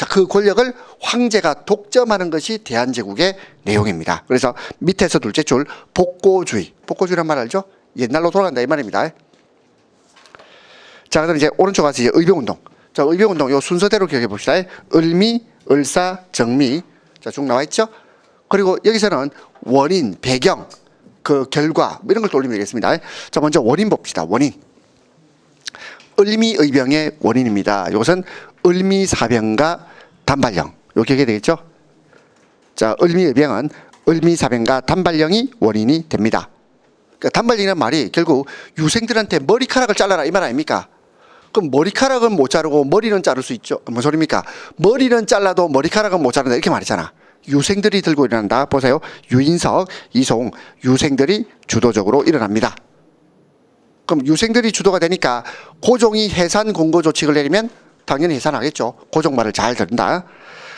그 권력을 황제가 독점하는 것이 대한제국의 내용입니다. 그래서 밑에서 둘째 줄 복고주의, 복고주의란 말 알죠? 옛날로 돌아간다 이 말입니다. 자, 그다음 이제 오른쪽 가서 이제 의병운동. 자, 의병운동 요 순서대로 기억해 봅시다. 을미, 을사, 정미. 자, 쭉 나와 있죠? 그리고 여기서는 원인, 배경, 그 결과 뭐 이런 걸 또 올리면 되겠습니다. 자, 먼저 원인 봅시다. 원인. 을미의병의 원인입니다. 이것은 을미사병과 단발령. 이렇게 하게 되겠죠? 자, 을미의병은 을미사병과 단발령이 원인이 됩니다. 그러니까 단발령이라는 말이 결국 유생들한테 머리카락을 잘라라 이 말 아닙니까? 그럼 머리카락은 못 자르고 머리는 자를 수 있죠. 뭔 소리입니까? 머리는 잘라도 머리카락은 못 자른다 이렇게 말했잖아. 유생들이 들고 일어난다. 보세요. 유인석, 이송, 유생들이 주도적으로 일어납니다. 그럼 유생들이 주도가 되니까 고종이 해산 공고 조칙을 내리면 당연히 해산하겠죠. 고종 말을 잘 듣는다.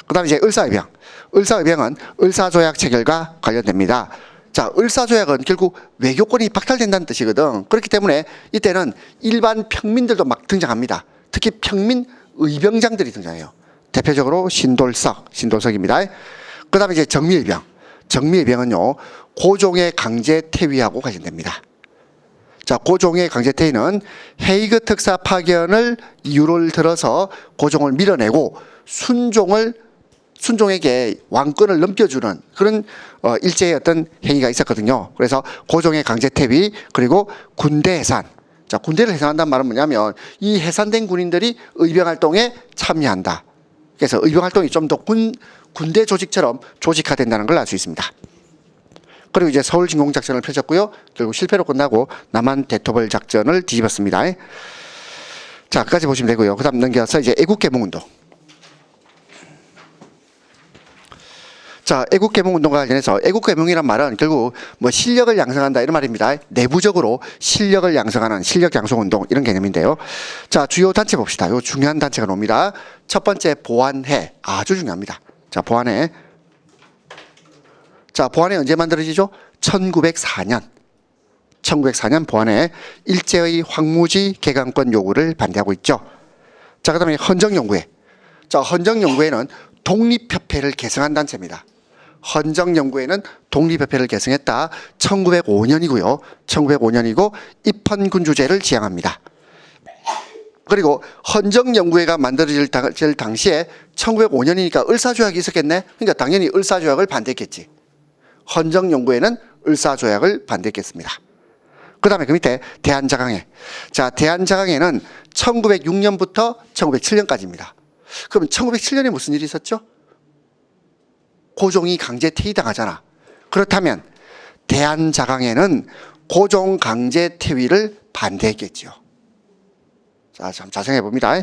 그 다음에 이제 을사의병. 을사의병은 을사조약 체결과 관련됩니다. 자, 을사조약은 결국 외교권이 박탈된다는 뜻이거든. 그렇기 때문에 이때는 일반 평민들도 막 등장합니다. 특히 평민 의병장들이 등장해요. 대표적으로 신돌석입니다. 그 다음에 이제 정미의병. 정미의병은요, 고종의 강제 퇴위하고 관련됩니다. 자, 고종의 강제 퇴위는 헤이그 특사 파견을 이유를 들어서 고종을 밀어내고 순종에게 왕권을 넘겨주는 그런 일제의 어떤 행위가 있었거든요. 그래서 고종의 강제 퇴위 그리고 군대 해산. 자, 군대를 해산한다는 말은 뭐냐면 이 해산된 군인들이 의병 활동에 참여한다. 그래서 의병 활동이 좀 더 군대 조직처럼 조직화된다는 걸 알 수 있습니다. 그리고 이제 서울 진공 작전을 펼쳤고요. 결국 실패로 끝나고 남한 대토벌 작전을 뒤집었습니다. 자, 끝까지 보시면 되고요. 그 다음 넘겨서 이제 애국개몽운동. 자, 애국개몽운동과 관련해서 애국개몽이란 말은 결국 뭐 실력을 양성한다 이런 말입니다. 내부적으로 실력을 양성하는 실력 양성운동 이런 개념인데요. 자, 주요 단체 봅시다. 요 중요한 단체가 나옵니다. 첫 번째 보안회. 아주 중요합니다. 자, 보안회. 자, 보안회 언제 만들어지죠? 1904년. 1904년 보안회 일제의 황무지 개강권 요구를 반대하고 있죠. 자, 그 다음에 헌정연구회. 자, 헌정연구회는 독립협회를 개성한 단체입니다. 헌정연구회는 독립협회를 개성했다. 1905년이고요. 1905년이고 입헌군주제를 지향합니다. 그리고 헌정연구회가 만들어질 당시에 1905년이니까 을사조약이 있었겠네. 그러니까 당연히 을사조약을 반대했겠지. 헌정연구회는 을사조약을 반대했겠습니다. 그 다음에 그 밑에 대한자강회. 자, 대한자강회는 1906년부터 1907년까지입니다. 그럼 1907년에 무슨 일이 있었죠? 고종이 강제 퇴위당하잖아. 그렇다면 대한자강회는 고종 강제 퇴위를 반대했겠죠. 자, 참 자세히 봅니다.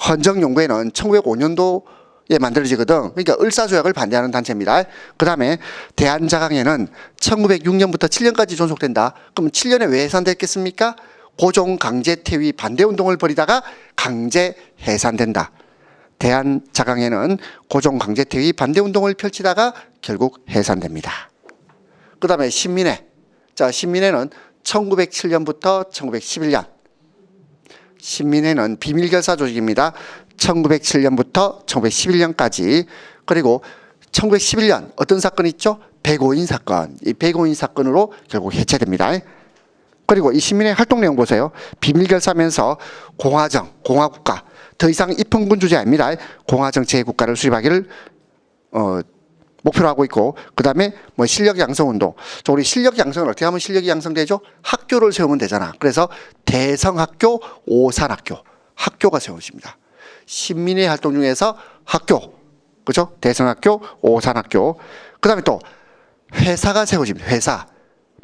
헌정연구회는 1905년도에 만들어지거든. 그러니까 을사조약을 반대하는 단체입니다. 그 다음에 대한자강회는 1906년부터 7년까지 존속된다. 그럼 7년에 왜 해산됐겠습니까? 고종 강제 퇴위 반대운동을 벌이다가 강제 해산된다. 대한자강회는 고종 강제 퇴위 반대운동을 펼치다가 결국 해산됩니다. 그 다음에 신민회. 자, 신민회는 1907년부터 1911년. 신민회는 비밀결사 조직입니다. 1907년부터 1911년까지. 그리고 1911년 어떤 사건이 있죠? 백오인 사건. 이 백오인 사건으로 결국 해체됩니다. 그리고 이 신민회 활동 내용 보세요. 비밀결사면서 공화정, 공화국가. 더 이상 입헌군 주제 아닙니다. 공화정체의 국가를 수립하기를 목표로 하고 있고, 그 다음에 뭐 실력 양성 운동. 우리 실력 양성을 어떻게 하면 실력이 양성되죠? 학교를 세우면 되잖아. 그래서 대성학교, 오산학교. 학교가 세워집니다. 신민회 활동 중에서 학교. 그죠? 대성학교, 오산학교. 그 다음에 또 회사가 세워집니다. 회사.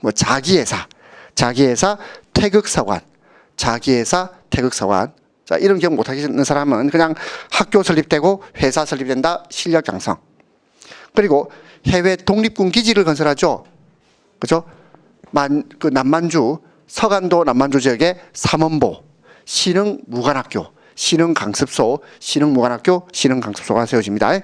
뭐 자기회사. 자기회사, 태극사관. 자기회사, 태극사관. 자, 이런 기억 못하겠는 사람은 그냥 학교 설립되고 회사 설립된다. 실력 양성. 그리고 해외 독립군 기지를 건설하죠. 그죠? 그 남만주, 서간도 남만주 지역에 삼원보, 신흥무관학교, 신흥강습소, 신흥무관학교, 신흥강습소가 세워집니다.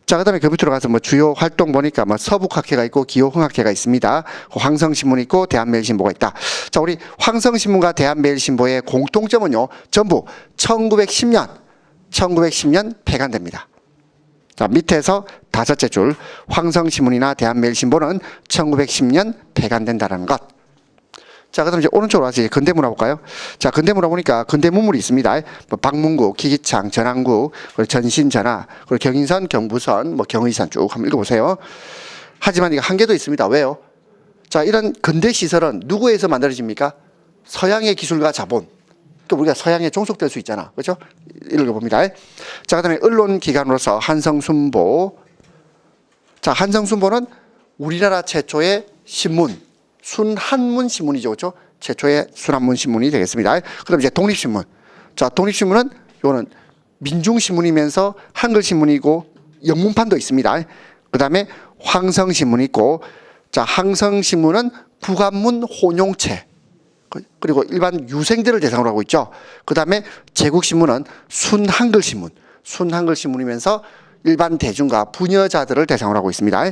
자, 그 다음에 그 밑으로 가서 뭐 주요 활동 보니까 뭐 서북학회가 있고 기호흥학회가 있습니다. 황성신문이 있고 대한매일신보가 있다. 자, 우리 황성신문과 대한매일신보의 공통점은요, 전부 1910년 폐간됩니다. 자, 밑에서 다섯째 줄, 황성신문이나 대한매일신보는 1910년 폐간된다는 것. 자, 그 다음에 이제 오른쪽으로 와서 이제 근대문화 볼까요? 자, 근대문화 보니까 근대문물이 있습니다. 뭐 박문국, 기기창, 전항국, 그리고 전신전하, 그리고 경인선, 경부선, 뭐 경의선 쭉 한번 읽어보세요. 하지만 이거 한계도 있습니다. 왜요? 자, 이런 근대 시설은 누구에서 만들어집니까? 서양의 기술과 자본. 우리가 서양에 종속될 수 있잖아. 그렇죠? 읽어봅니다. 자, 그 다음에 언론기관으로서 한성순보. 자, 한성순보는 우리나라 최초의 신문, 순한문 신문이죠. 그렇죠? 최초의 순한문 신문이 되겠습니다. 그 다음에 이제 독립신문. 자, 독립신문은 요거는 민중신문이면서 한글신문이고 영문판도 있습니다. 그 다음에 황성신문이 있고, 자, 황성신문은 국한문 혼용체, 그리고 일반 유생들을 대상으로 하고 있죠. 그 다음에 제국신문은 순한글신문, 순한글신문이면서 일반 대중과 부녀자들을 대상으로 하고 있습니다.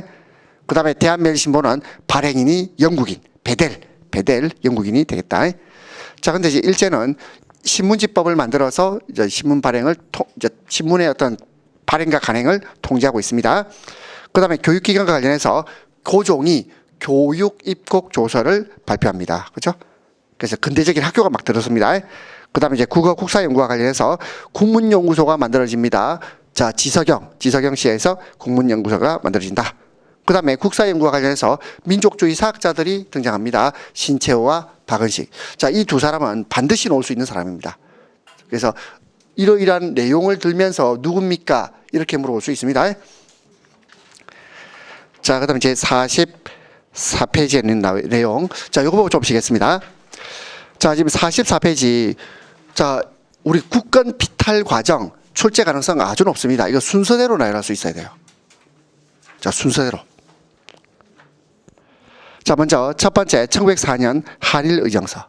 그 다음에 대한매일신보는 발행인이 영국인, 베델 영국인이 되겠다. 자, 근데 이제 일제는 신문지법을 만들어서 이제 신문 발행을 이제 신문의 어떤 발행과 간행을 통제하고 있습니다. 그 다음에 교육기관과 관련해서 고종이 교육 입국 조서를 발표합니다. 그렇죠? 그래서 근대적인 학교가 막 들어섭니다. 그 다음에 이제 국어 국사연구와 관련해서 국문연구소가 만들어집니다. 자, 지석영 시에서 국문연구소가 만들어진다. 그 다음에 국사연구와 관련해서 민족주의 사학자들이 등장합니다. 신채호와 박은식. 자, 이 두 사람은 반드시 놓을 수 있는 사람입니다. 그래서 이러이러한 내용을 들면서 누굽니까? 이렇게 물어볼 수 있습니다. 자, 그 다음에 이제 44페이지에 있는 내용. 자, 이거 보고 좀 보시겠습니다. 자, 지금 44페이지. 자, 우리 국권 피탈 과정 출제 가능성 아주 높습니다. 이거 순서대로 나열할 수 있어야 돼요. 자, 순서대로. 자, 먼저 첫 번째 1904년 한일의정서.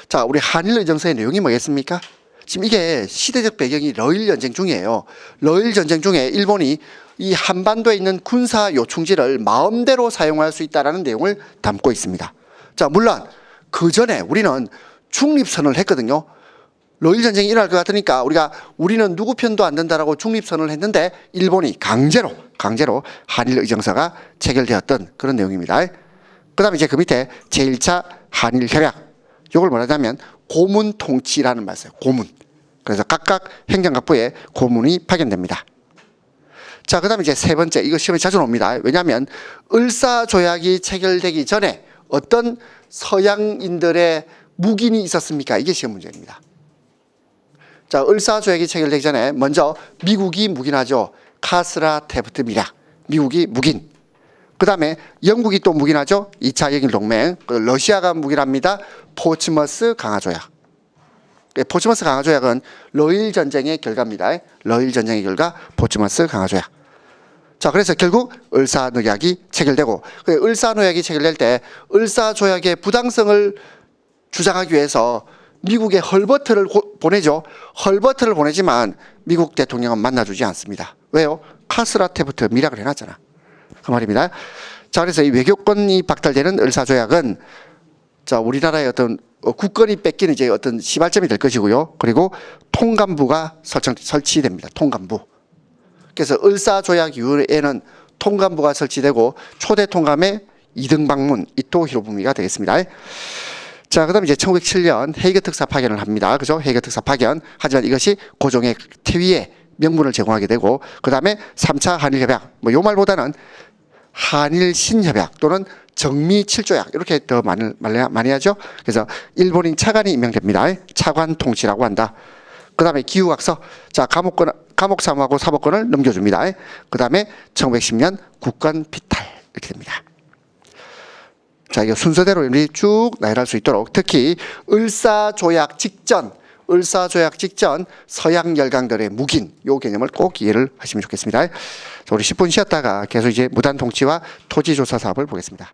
자, 우리 한일의정서의 내용이 뭐겠습니까? 지금 이게 시대적 배경이 러일 전쟁 중이에요. 러일 전쟁 중에 일본이 이 한반도에 있는 군사 요충지를 마음대로 사용할 수 있다는 내용을 담고 있습니다. 자, 물론 그 전에 우리는 중립선을 했거든요. 러일 전쟁이 일어날 것 같으니까 우리는 누구 편도 안 된다라고 중립선을 했는데 일본이 강제로 한일의정서가 체결되었던 그런 내용입니다. 그 다음에 이제 그 밑에 제1차 한일협약. 이걸 뭐라냐면 고문 통치라는 말이에요. 고문. 그래서 각각 행정각부에 고문이 파견됩니다. 자, 그 다음에 이제 세 번째, 이거 시험에 자주 나옵니다. 왜냐하면 을사조약이 체결되기 전에 어떤 서양인들의 묵인이 있었습니까? 이게 시험 문제입니다. 자, 을사조약이 체결되기 전에 먼저 미국이 묵인하죠. 카스라 테프트 미락. 미국이 묵인. 그 다음에 영국이 또 묵인하죠. 2차 영일동맹. 러시아가 묵인합니다. 포츠머스 강화조약. 포츠머스 강화조약은 러일 전쟁의 결과입니다. 러일 전쟁의 결과 포츠머스 강화조약. 자, 그래서 결국 을사조약이 체결되고, 을사조약이 체결될 때 을사조약의 부당성을 주장하기 위해서 미국에 헐버트를 보내죠. 헐버트를 보내지만 미국 대통령은 만나주지 않습니다. 왜요? 카스라 테프트 미락을 해놨잖아. 그 말입니다. 자, 그래서 이 외교권이 박탈되는 을사조약은 자, 우리나라의 어떤 국권이 뺏기는 이제 어떤 시발점이 될 것이고요. 그리고 통감부가 설치됩니다. 통감부. 그래서 을사조약 이후에는 통감부가 설치되고 초대 통감의 2등 방문 이토 히로부미가 되겠습니다. 자, 그 다음에 이제 1907년 헤이그 특사 파견을 합니다. 그죠? 헤이그 특사 파견. 하지만 이것이 고종의 퇴위에 명분을 제공하게 되고, 그 다음에 3차 한일협약. 뭐 요 말보다는 한일신협약 또는 정미칠조약 이렇게 더 많이 하죠. 그래서 일본인 차관이 임명됩니다. 차관 통치라고 한다. 그 다음에 기후학서. 자, 감옥 사무하고 사법권을 넘겨줍니다. 그 다음에 1910년 국권 피탈 이렇게 됩니다. 자, 이거 순서대로 우리 쭉 나열할 수 있도록, 특히 을사조약 직전 서양 열강들의 묵인 요 개념을 꼭 이해를 하시면 좋겠습니다. 자, 우리 10분 쉬었다가 계속 이제 무단 통치와 토지 조사 사업을 보겠습니다.